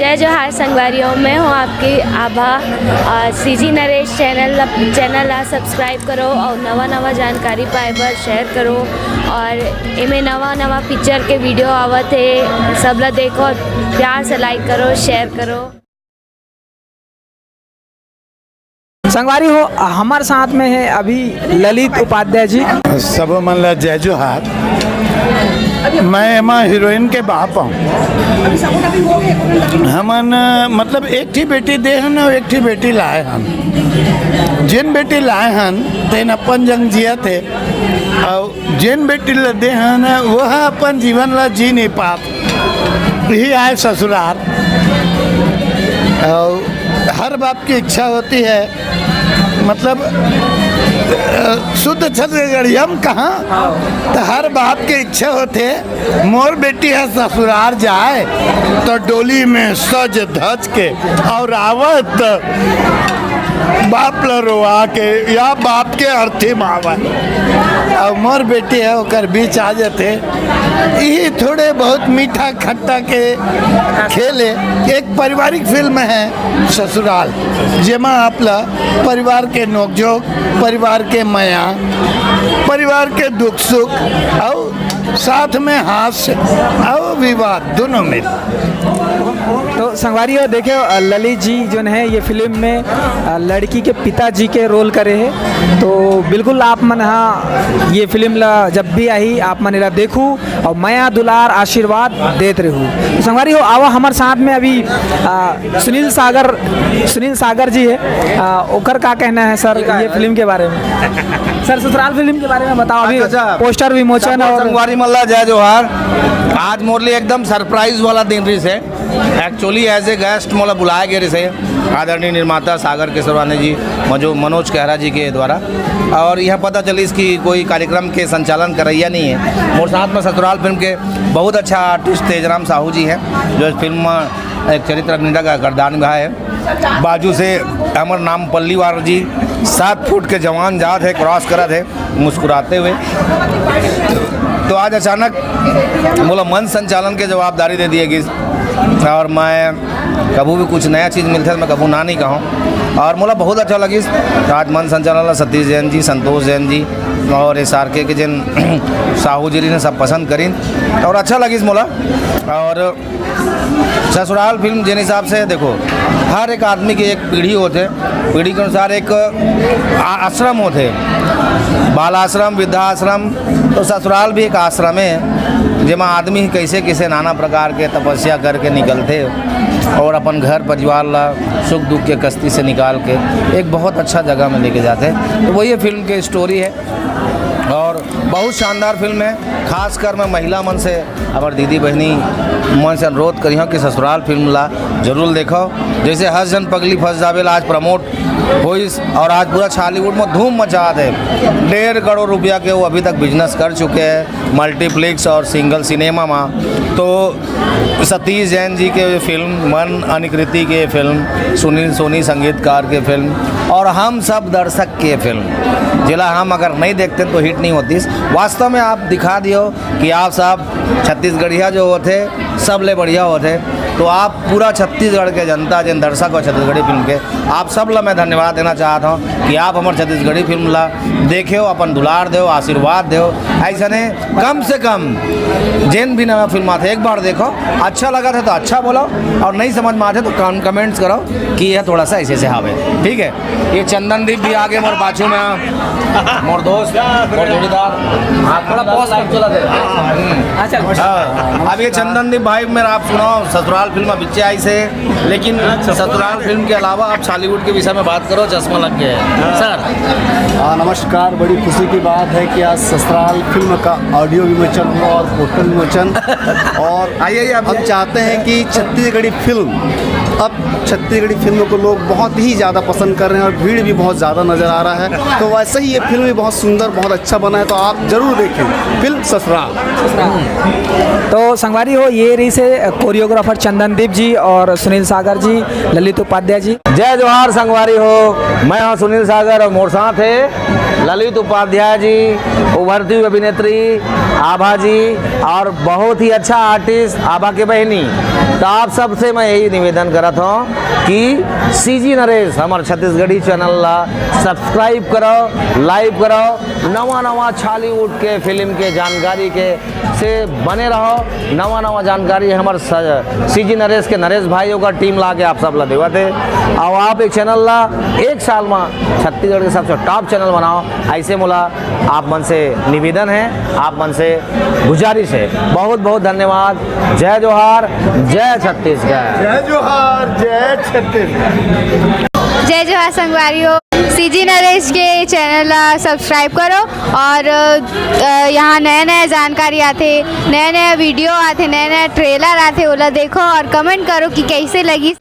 जय जोहार संगवारियों, मैं हूँ आपकी आभा। सीजी नरेश चैनल ला सब्सक्राइब करो और नवा जानकारी पाए बर शेयर करो। और इमें नवा पिक्चर के वीडियो आवत है, सब ला देखो, प्यार से लाइक करो, शेयर करो। संगवारी हो, हमारे साथ में है अभी ललित उपाध्याय जी। सब मन ला जय जोहार। मैं एमा हीरोइन के बाप हूँ। हमन मतलब एक थी बेटी दे हन और एक थी बेटी लाए हन। जिन बेटी लाए हन तेन अपन जंग जिया थे और जिन बेटी ला दे हन वह अपन जीवन ला जी नहीं पात। ही आए ससुराल और हर बाप की इच्छा होती है, मतलब शुद्ध छत्तीसगढ़ियम कहाँ तो हर बाप की इच्छा होते मोर बेटी है ससुराल जाए तो डोली में सज धज के और आवत बाप लरोआ के या बाप के अर्थी मावा और मोर बेटी है ओकर बीच आ जाते। यही थोड़े बहुत मीठा खट्टा के खेले। एक पारिवारिक फिल्म है ससुराल, जेमा आपला परिवार के नोकझोंक, परिवार के माया, परिवार के दुख सुख और साथ में हास्य और विवाद दोनों मिल। तो संगवारी हो, देखो ललित जी जो है ये फिल्म में लड़की के पिताजी के रोल करे हैं। तो बिल्कुल आप मन हाँ ये फिल्म ला जब भी आई आप मन ला देखूँ और माया दुलार आशीर्वाद देते रहूँ। तो संगवारी हो, आवा हमारे साथ में अभी सुनील सागर जी है। ओकर का कहना है सर ये फिल्म के बारे में? सर ससुराल फिल्म के बारे में बताओ। अभी पोस्टर विमोचन और संगवारी मल्ला जय जोहार। आज मोरली एकदम सरप्राइज वाला दिन रही से। एक्चुअली एज ए गेस्ट मोला बुलाया गया रही से आदरणीय निर्माता सागर केसरवानी जी, मनोज कहरा जी के द्वारा। और यह पता चली कि कोई कार्यक्रम के संचालन करैया नहीं है। मोर साथ में ससुराल फिल्म के बहुत अच्छा आर्टिस्ट तेजराम साहू जी हैं, जो इस फिल्म में एक चरित्र अभिनेता का किरदार निभाया है। बाजू से अमर नाम पल्लीवार जी 7 फुट के जवान जात है, क्रॉस करा थे मुस्कुराते हुए। तो आज अचानक बोला मन संचालन के जवाबदारी दे दिए गई और मैं कभी भी कुछ नया चीज़ मिलता है मैं कभी ना नहीं कहूँ। और मोला बहुत अच्छा लगी आज मन संचालन सतीश जैन जी, संतोष जैन जी और SRK के जिन साहू जी ने सब पसंद करी और अच्छा लगी मोला। और ससुराल फिल्म जिन हिसाब से देखो, हर एक आदमी की एक पीढ़ी होते, पीढ़ी के अनुसार एक आश्रम होते, बाल आश्रम, वृद्धाश्रम। तो ससुराल भी एक आश्रम है जिसमें आदमी कैसे कैसे नाना प्रकार के तपस्या करके निकलते और अपन घर परिवार ला सुख दुख के कश्ती से निकाल के एक बहुत अच्छा जगह में लेके जाते हैं। तो वही फिल्म की स्टोरी है और बहुत शानदार फिल्म है। खासकर मैं महिला मन से, हमारे दीदी बहनी मन से अनुरोध करी हूँ कि ससुराल फिल्म ला जरूर देखो। जैसे हर जन पगली फंस जावेल आज प्रमोट हुई और आज पूरा हॉलीवुड में धूम मचा है। 1.5 करोड़ रुपया के वो अभी तक बिजनेस कर चुके हैं मल्टीप्लेक्स और सिंगल सिनेमा में। तो सतीश जैन जी के फिल्म, मन अनिकृति के फिल्म, सुनील सोनी संगीतकार के फिल्म और हम सब दर्शक के फिल्म जिला हम अगर नहीं देखते तो हिट नहीं होती। वास्तव में आप दिखा दियो कि आप सब छत्तीसगढ़िया जो होते सब ले बढ़िया होते। तो आप पूरा छत्तीसगढ़ के जनता जिन दर्शक और छत्तीसगढ़ी फिल्म के आप सब ला मैं धन्यवाद देना चाहता हूँ कि आप हमारे छत्तीसगढ़ी फिल्म ला देखो, अपन दुलार दो, आशीर्वाद दो। ऐसा नहीं, कम से कम जिन भी नया फिल्म आते एक बार देखो, अच्छा लगा था तो अच्छा बोलो और नहीं समझ में आते तो कमेंट्स करो कि यह थोड़ा सा ऐसे हावे। ठीक है, ये चंदनदीप भी आगे मोर बाजू में मोर दोस्त मोर जोड़ीदार थोड़ा पोस्ट कर चला दे। अब ये चंदनदीप भाई मेरा आप सुनाओ, ससुराल फिल्म बिच्चे आई से, लेकिन ससुराल फिल्म के अलावा आप बॉलीवुड के विषय में बात करो, चश्मा लग गया है सर। नमस्कार, बड़ी खुशी की बात है कि आज ससुराल फिल्म का ऑडियो विमोचन हुआ और पोस्टर विमोचन। और आइए हम चाहते हैं कि छत्तीसगढ़ी फिल्म को लोग बहुत ही ज़्यादा पसंद कर रहे हैं और भीड़ भी बहुत ज़्यादा नज़र आ रहा है। तो वैसे ही ये फिल्म भी बहुत सुंदर, बहुत अच्छा बना है, तो आप ज़रूर देखें फिल्म ससुराल। तो संगवारी हो, ये रही से कोरियोग्राफर चंदनदीप जी और सुनील सागर जी, ललित उपाध्याय जी। जय जोहार संगवारी हो। मैं हाँ सुनील सागर और मोर साथ है ललित उपाध्याय जी, उभरती हुई अभिनेत्री आभा जी और बहुत ही अच्छा आर्टिस्ट आभा के बहनी। तो आप सबसे मैं यही निवेदन करत हूँ कि सीजी नरेश हमारे छत्तीसगढ़ी चैनल ला सब्सक्राइब करो, लाइव करो, नवा छालीवुड के फिल्म के जानकारी के से बने रहो। नवा जानकारी हमारे सीजी नरेश के नरेश भाइयों का टीम ला के आप सब ला देवते और आप एक चैनल ला एक साल में छत्तीसगढ़ के सबसे टॉप चैनल बनाओ। ऐसे मोला आप मन से निवेदन है, आप मन से गुजारिश है। बहुत बहुत धन्यवाद। जय जोहार, जय छत्तीसगढ़। जय जोहार, जय छत्तीसगढ़। जय जोहार संगवारियों, सीजी नरेश के चैनल सब्सक्राइब करो और यहाँ नया जानकारी आते, नया वीडियो आते, नया ट्रेलर आते, ओला देखो और कमेंट करो कि कैसे लगी।